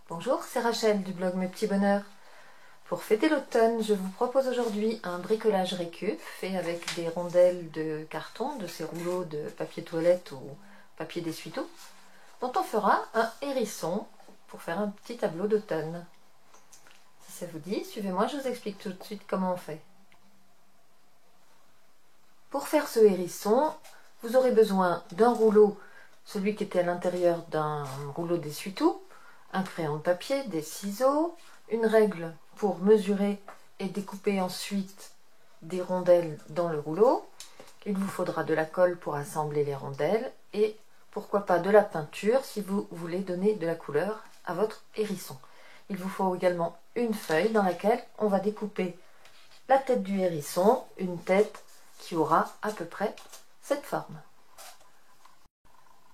Bonjour, c'est Rachel du blog Mes Petits Bonheurs. Pour fêter l'automne, je vous propose aujourd'hui un bricolage récup fait avec des rondelles de carton, de ces rouleaux de papier toilette ou papier d'essuie-tout, dont on fera un hérisson pour faire un petit tableau d'automne. Si ça vous dit, suivez-moi, je vous explique tout de suite comment on fait. Pour faire ce hérisson, vous aurez besoin d'un rouleau, celui qui était à l'intérieur d'un rouleau d'essuie-tout, un crayon de papier, des ciseaux, une règle pour mesurer et découper ensuite des rondelles dans le rouleau. Il vous faudra de la colle pour assembler les rondelles et pourquoi pas de la peinture si vous voulez donner de la couleur à votre hérisson. Il vous faut également une feuille dans laquelle on va découper la tête du hérisson, une tête qui aura à peu près cette forme.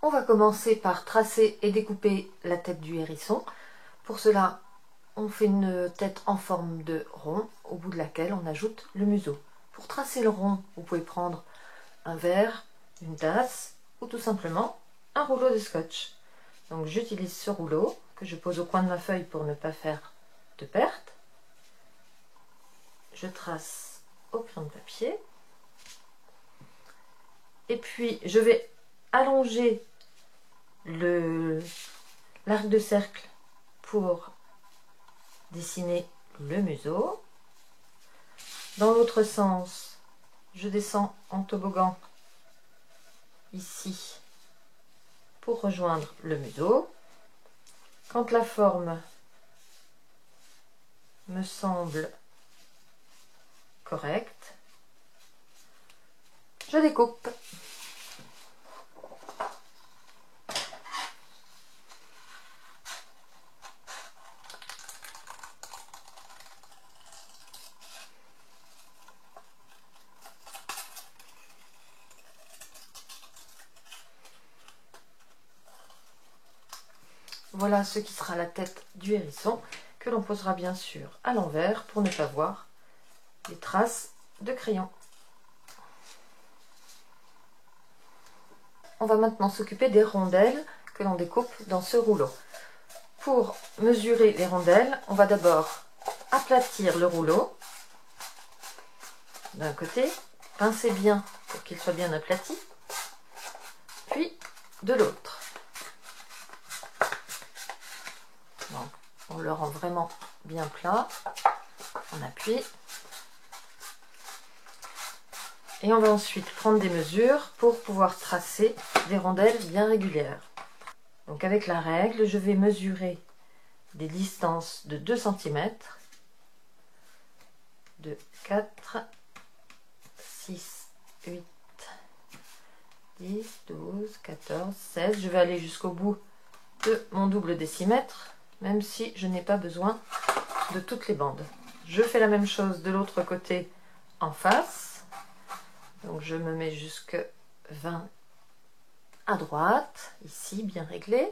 On va commencer par tracer et découper la tête du hérisson. Pour cela, on fait une tête en forme de rond, au bout de laquelle on ajoute le museau. Pour tracer le rond, vous pouvez prendre un verre, une tasse ou tout simplement un rouleau de scotch. Donc j'utilise ce rouleau que je pose au coin de ma feuille pour ne pas faire de perte. Je trace au crayon de papier. Et puis je vais allonger l'arc de cercle pour dessiner le museau. Dans l'autre sens, je descends en toboggan ici pour rejoindre le museau. Quand la forme me semble correcte, je découpe. Voilà ce qui sera la tête du hérisson, que l'on posera bien sûr à l'envers pour ne pas voir les traces de crayon. On va maintenant s'occuper des rondelles que l'on découpe dans ce rouleau. Pour mesurer les rondelles, on va d'abord aplatir le rouleau d'un côté, pincer bien pour qu'il soit bien aplati, puis de l'autre. Donc, on le rend vraiment bien plat, on appuie. Et on va ensuite prendre des mesures pour pouvoir tracer des rondelles bien régulières. Donc avec la règle, je vais mesurer des distances de 2 cm, de 4, 6, 8, 10, 12, 14, 16. Je vais aller jusqu'au bout de mon double décimètre, même si je n'ai pas besoin de toutes les bandes. Je fais la même chose de l'autre côté en face. Donc je me mets jusque 20 à droite, ici bien réglé.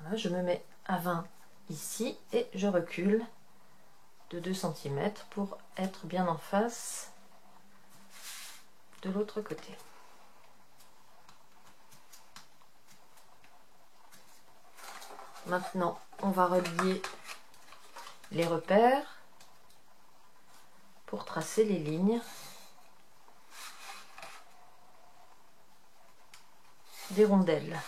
Voilà, je me mets à 20 ici et je recule de 2 cm pour être bien en face de l'autre côté. Maintenant, on va relier les repères pour tracer les lignes des rondelles.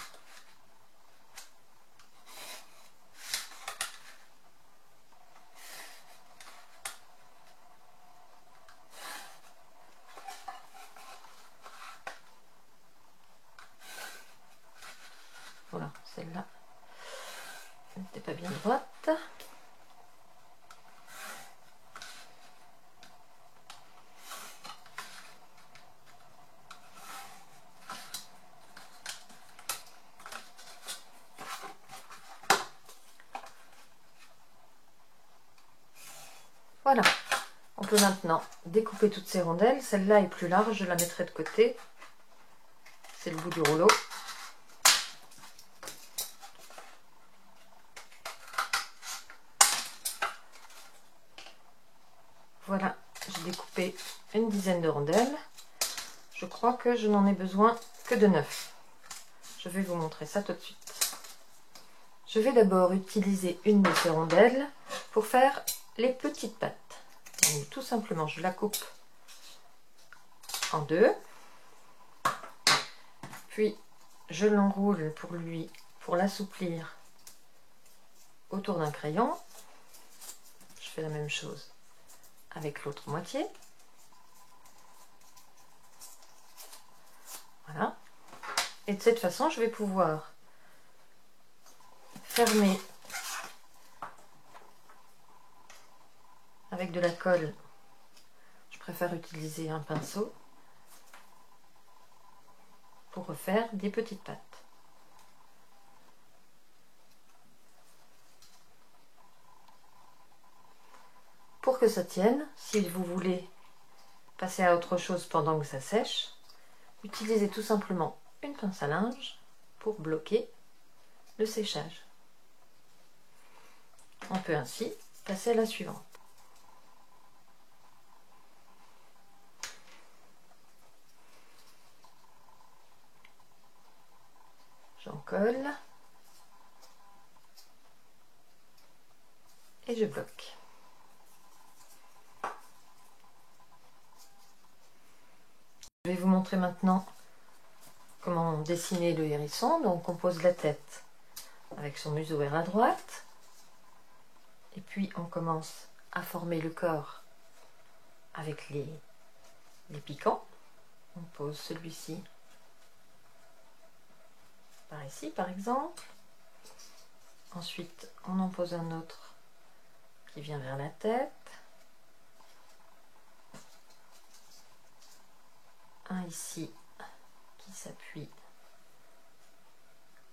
Voilà, celle-là n'était pas bien droite. Voilà, on peut maintenant découper toutes ces rondelles. Celle-là est plus large, je la mettrai de côté. C'est le bout du rouleau. Voilà, j'ai découpé une dizaine de rondelles. Je crois que je n'en ai besoin que de 9. Je vais vous montrer ça tout de suite. Je vais d'abord utiliser une de ces rondelles pour faire les petites pattes. Donc, tout simplement, je la coupe en deux. Puis, je l'enroule pour l'assouplir autour d'un crayon. Je fais la même chose avec l'autre moitié. Voilà. Et de cette façon, je vais pouvoir fermer avec de la colle. Je préfère utiliser un pinceau pour refaire des petites pattes. Pour que ça tienne, si vous voulez passer à autre chose pendant que ça sèche, utilisez tout simplement une pince à linge pour bloquer le séchage. On peut ainsi passer à la suivante. J'en colle et je bloque. Je vais vous montrer maintenant comment dessiner le hérisson. Donc on pose la tête avec son museau vers la droite. Et puis on commence à former le corps avec les piquants. On pose celui-ci par ici par exemple. Ensuite on en pose un autre qui vient vers la tête. Un ici qui s'appuie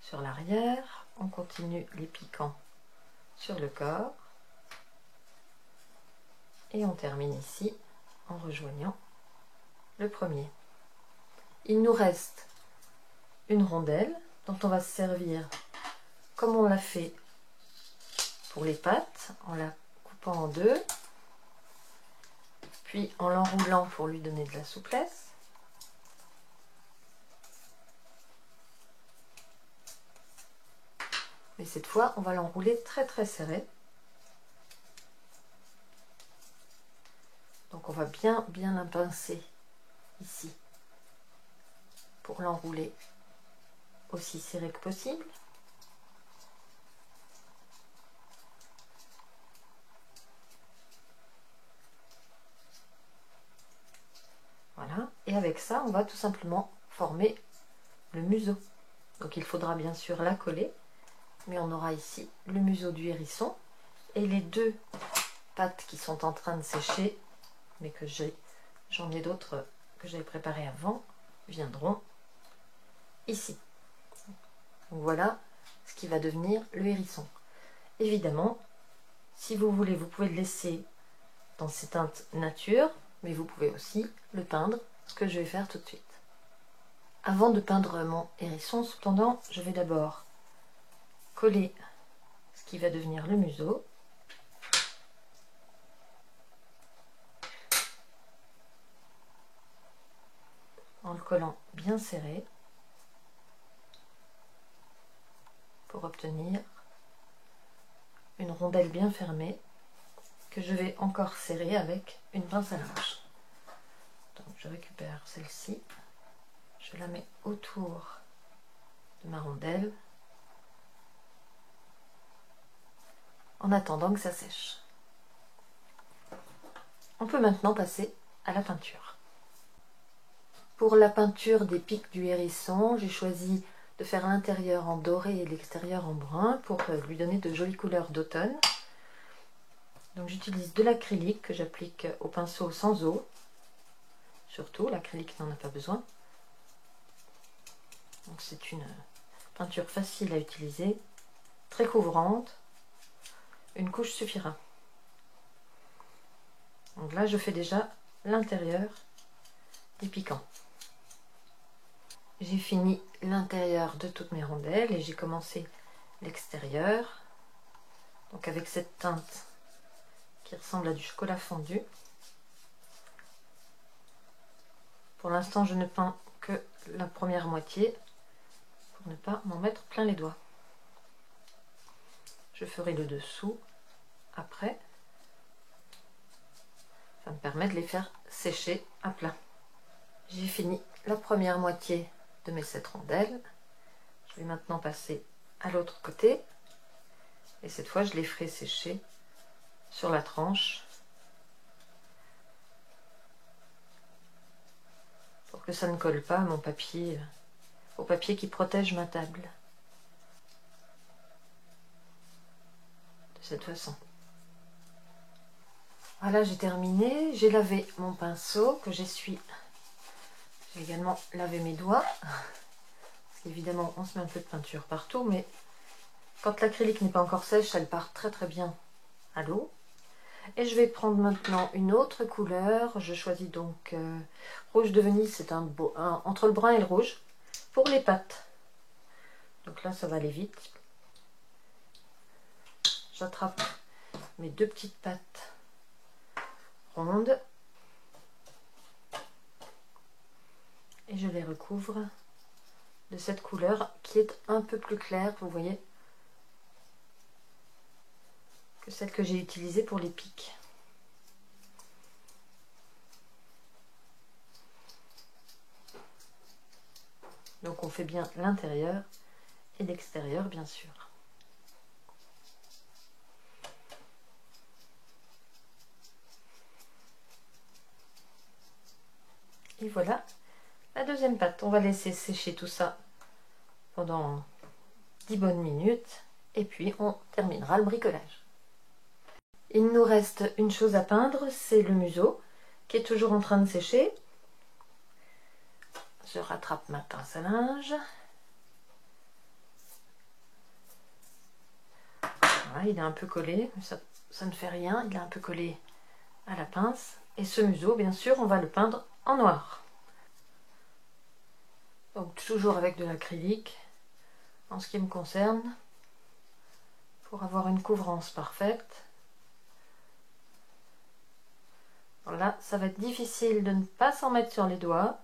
sur l'arrière. On continue les piquants sur le corps. Et on termine ici en rejoignant le premier. Il nous reste une rondelle dont on va se servir comme on l'a fait pour les pattes, en la coupant en deux, puis en l'enroulant pour lui donner de la souplesse. Mais cette fois, on va l'enrouler très très serré. Donc on va bien la pincer ici pour l'enrouler aussi serré que possible. Voilà, et avec ça, on va tout simplement former le museau. Donc il faudra bien sûr la coller, mais on aura ici le museau du hérisson et les deux pattes qui sont en train de sécher, mais que j'en ai d'autres que j'avais préparées avant, viendront ici. Donc voilà ce qui va devenir le hérisson. Évidemment, si vous voulez, vous pouvez le laisser dans ses teintes nature, mais vous pouvez aussi le peindre, ce que je vais faire tout de suite. Avant de peindre mon hérisson, cependant, je vais d'abord coller ce qui va devenir le museau. En le collant bien serré pour obtenir une rondelle bien fermée que je vais encore serrer avec une pince à linge. Donc je récupère celle-ci, je la mets autour de ma rondelle en attendant que ça sèche. On peut maintenant passer à la peinture. Pour la peinture des pics du hérisson, j'ai choisi de faire l'intérieur en doré et l'extérieur en brun pour lui donner de jolies couleurs d'automne. Donc j'utilise de l'acrylique que j'applique au pinceau sans eau. Surtout, l'acrylique n'en a pas besoin. Donc c'est une peinture facile à utiliser, très couvrante. Une couche suffira. Donc là, je fais déjà l'intérieur des piquants. J'ai fini l'intérieur de toutes mes rondelles et j'ai commencé l'extérieur. Donc avec cette teinte qui ressemble à du chocolat fondu. Pour l'instant, je ne peins que la première moitié pour ne pas m'en mettre plein les doigts. Je ferai le dessous après. Ça me permet de les faire sécher à plat. J'ai fini la première moitié de mes 7 rondelles. Je vais maintenant passer à l'autre côté. Et cette fois, je les ferai sécher sur la tranche pour que ça ne colle pas à mon papier, au papier qui protège ma table. De cette façon. Voilà, j'ai terminé. J'ai lavé mon pinceau que j'essuie. J'ai également lavé mes doigts. Parce qu'évidemment, on se met un peu de peinture partout, mais quand l'acrylique n'est pas encore sèche, elle part très très bien à l'eau. Et je vais prendre maintenant une autre couleur. Je choisis donc rouge de Venise, c'est entre le brun et le rouge, pour les pattes. Donc là, ça va aller vite. J'attrape mes 2 petites pattes rondes et je les recouvre de cette couleur qui est un peu plus claire, vous voyez, que celle que j'ai utilisée pour les pics. Donc on fait bien l'intérieur et l'extérieur, bien sûr. Et voilà la deuxième patte. On va laisser sécher tout ça pendant 10 bonnes minutes et puis on terminera le bricolage. Il nous reste une chose à peindre, c'est le museau qui est toujours en train de sécher. Je rattrape ma pince à linge. Voilà, il est un peu collé, mais ça ne fait rien, il est un peu collé à la pince. Et ce museau, bien sûr, on va le peindre en noir. Donc toujours avec de l'acrylique, en ce qui me concerne, pour avoir une couvrance parfaite. Alors là, ça va être difficile de ne pas s'en mettre sur les doigts,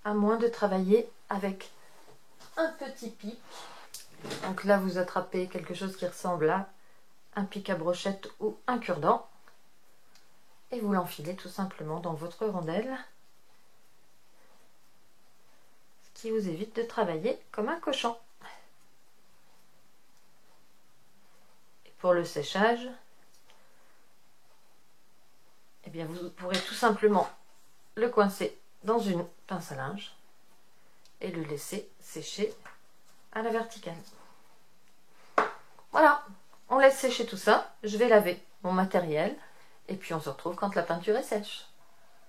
à moins de travailler avec un petit pic. Donc là, vous attrapez quelque chose qui ressemble à un pic à brochette ou un cure-dent et vous l'enfilez tout simplement dans votre rondelle, ce qui vous évite de travailler comme un cochon. Et pour le séchage, eh bien vous pourrez tout simplement le coincer dans une pince à linge et le laisser sécher à la verticale. Voilà, on laisse sécher tout ça. Je vais laver mon matériel et puis on se retrouve quand la peinture est sèche.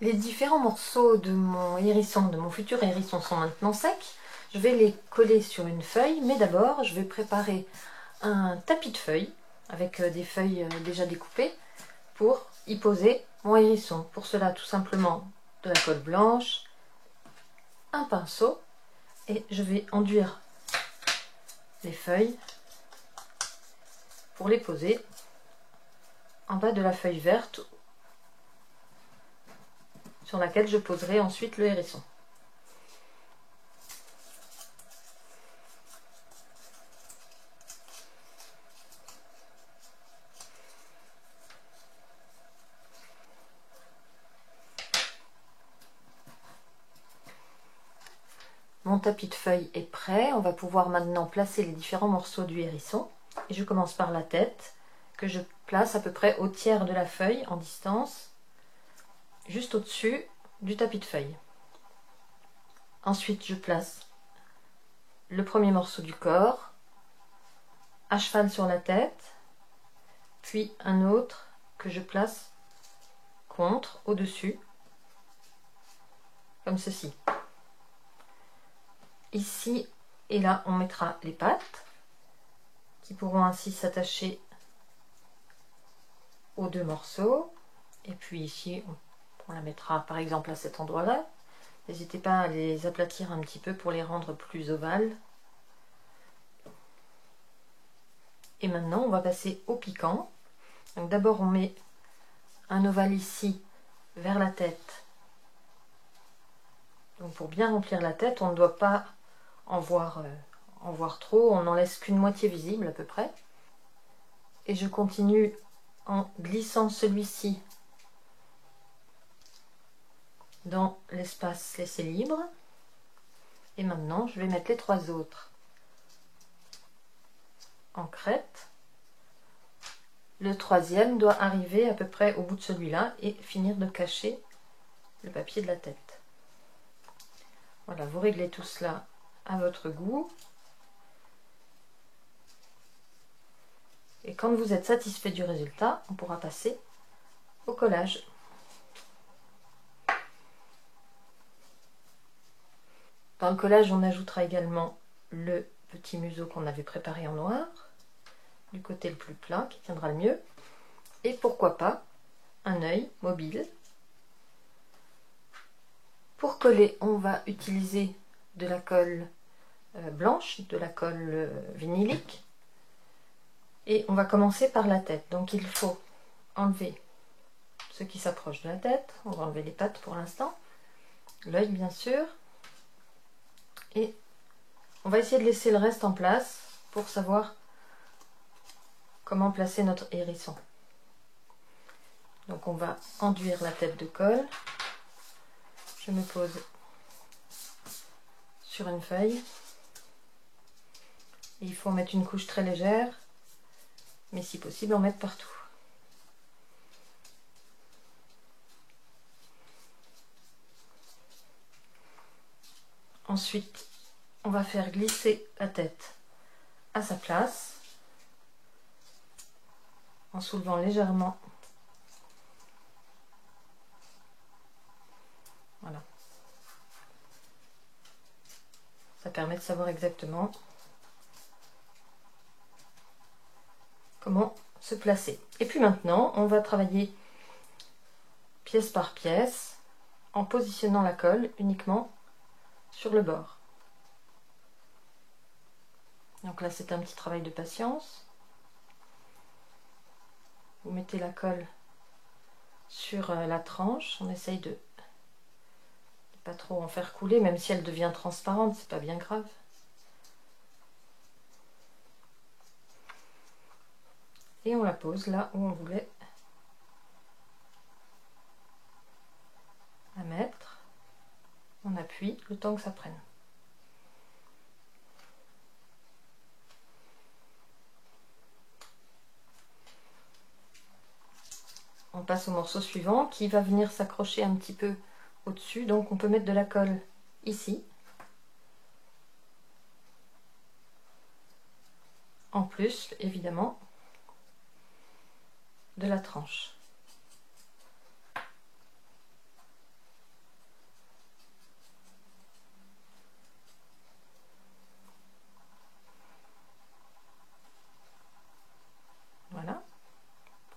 Les différents morceaux de mon hérisson, de mon futur hérisson, sont maintenant secs. Je vais les coller sur une feuille, mais d'abord je vais préparer un tapis de feuilles avec des feuilles déjà découpées pour y poser mon hérisson. Pour cela, tout simplement de la colle blanche, un pinceau et je vais enduire les feuilles pour les poser en bas de la feuille verte sur laquelle je poserai ensuite le hérisson. Mon tapis de feuilles est prêt, on va pouvoir maintenant placer les différents morceaux du hérisson. Et je commence par la tête, que je place à peu près au tiers de la feuille en distance, juste au-dessus du tapis de feuilles. Ensuite, je place le premier morceau du corps, à cheval sur la tête, puis un autre que je place contre, au-dessus, comme ceci. Ici et là, on mettra les pattes, qui pourront ainsi s'attacher aux 2 morceaux. Et puis ici, on la mettra par exemple à cet endroit-là. N'hésitez pas à les aplatir un petit peu pour les rendre plus ovales. Et maintenant, on va passer au piquant. Donc d'abord, on met un ovale ici vers la tête. Donc pour bien remplir la tête, on ne doit pas en voir en voir trop, on n'en laisse qu'une moitié visible à peu près. Et je continue en glissant celui-ci dans l'espace laissé libre. Et maintenant, je vais mettre les 3 autres en crête. Le 3e doit arriver à peu près au bout de celui-là et finir de cacher le papier de la tête. Voilà, vous réglez tout cela à votre goût. Et quand vous êtes satisfait du résultat, on pourra passer au collage. Dans le collage, on ajoutera également le petit museau qu'on avait préparé en noir, du côté le plus plat, qui tiendra le mieux. Et pourquoi pas, un œil mobile. Pour coller, on va utiliser de la colle blanche, de la colle vinylique. Et on va commencer par la tête. Donc il faut enlever ce qui s'approche de la tête. On va enlever les pattes pour l'instant. L'œil bien sûr. Et on va essayer de laisser le reste en place pour savoir comment placer notre hérisson. Donc on va enduire la tête de colle. Je me pose sur une feuille. Et il faut en mettre une couche très légère, mais si possible en mettre partout. Ensuite, on va faire glisser la tête à sa place en soulevant légèrement. Voilà. Ça permet de savoir exactement comment se placer. Et puis maintenant, on va travailler pièce par pièce en positionnant la colle uniquement sur le bord. Donc là, c'est un petit travail de patience. Vous mettez la colle sur la tranche. On essaye de pas trop en faire couler, même si elle devient transparente, c'est pas bien grave. Et on la pose là où on voulait la mettre. On appuie le temps que ça prenne. On passe au morceau suivant qui va venir s'accrocher un petit peu au-dessus. Donc on peut mettre de la colle ici. En plus, évidemment, de la tranche. Voilà,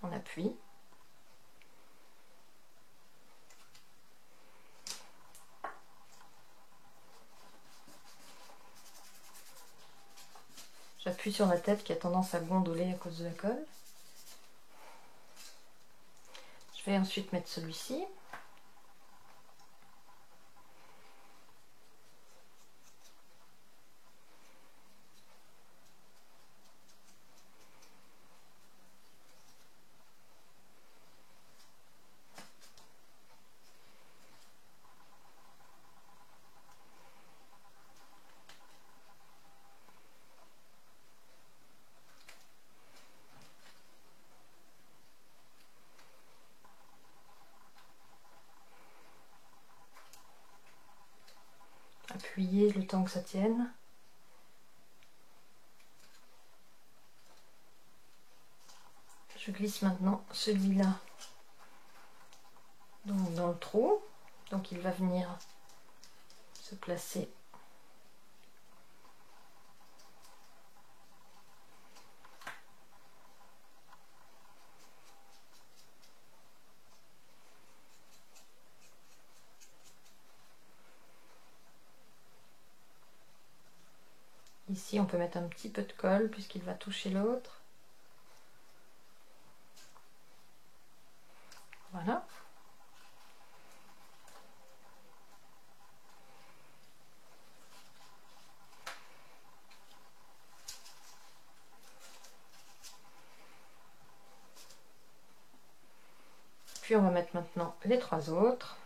on appuie. J'appuie sur la tête qui a tendance à gondoler à cause de la colle. Je vais ensuite mettre celui-ci. Appuyez le temps que ça tienne. Je glisse maintenant celui-là dans le trou. Donc il va venir se placer . Ici, on peut mettre un petit peu de colle puisqu'il va toucher l'autre. Voilà. Puis on va mettre maintenant les 3 autres.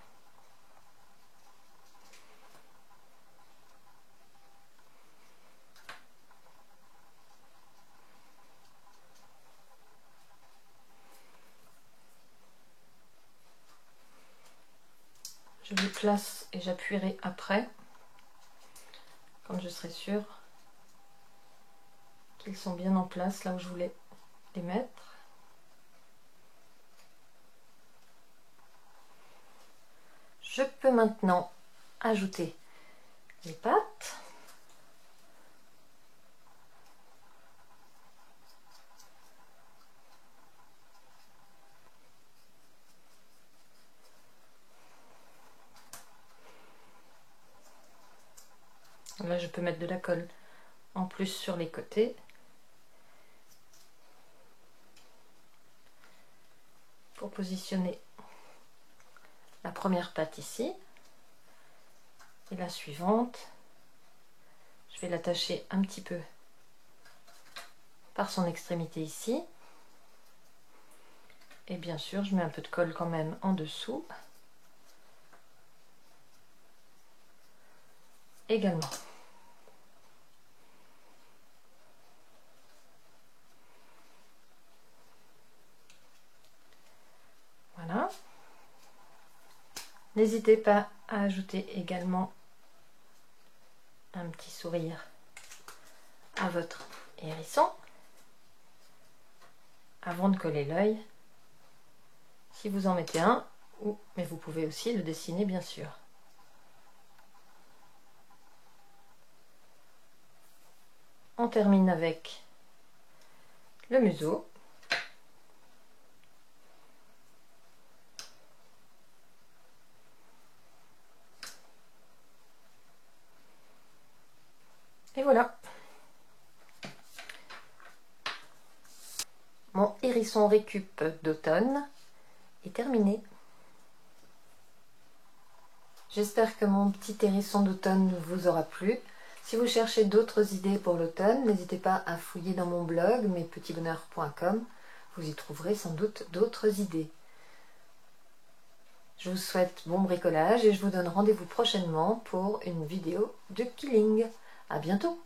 Je les place et j'appuierai après, quand je serai sûre qu'ils sont bien en place là où je voulais les mettre. Je peux maintenant ajouter les pattes. Là, je peux mettre de la colle en plus sur les côtés. Pour positionner la première patte ici. Et la suivante, je vais l'attacher un petit peu par son extrémité ici. Et bien sûr, je mets un peu de colle quand même en dessous. Également. Voilà. N'hésitez pas à ajouter également un petit sourire à votre hérisson avant de coller l'œil. Si vous en mettez un, mais vous pouvez aussi le dessiner bien sûr. On termine avec le museau. Et voilà. Mon hérisson récup d'automne est terminé. J'espère que mon petit hérisson d'automne vous aura plu. Si vous cherchez d'autres idées pour l'automne, n'hésitez pas à fouiller dans mon blog mespetitsbonheurs.com. Vous y trouverez sans doute d'autres idées. Je vous souhaite bon bricolage et je vous donne rendez-vous prochainement pour une vidéo de quilling. À bientôt!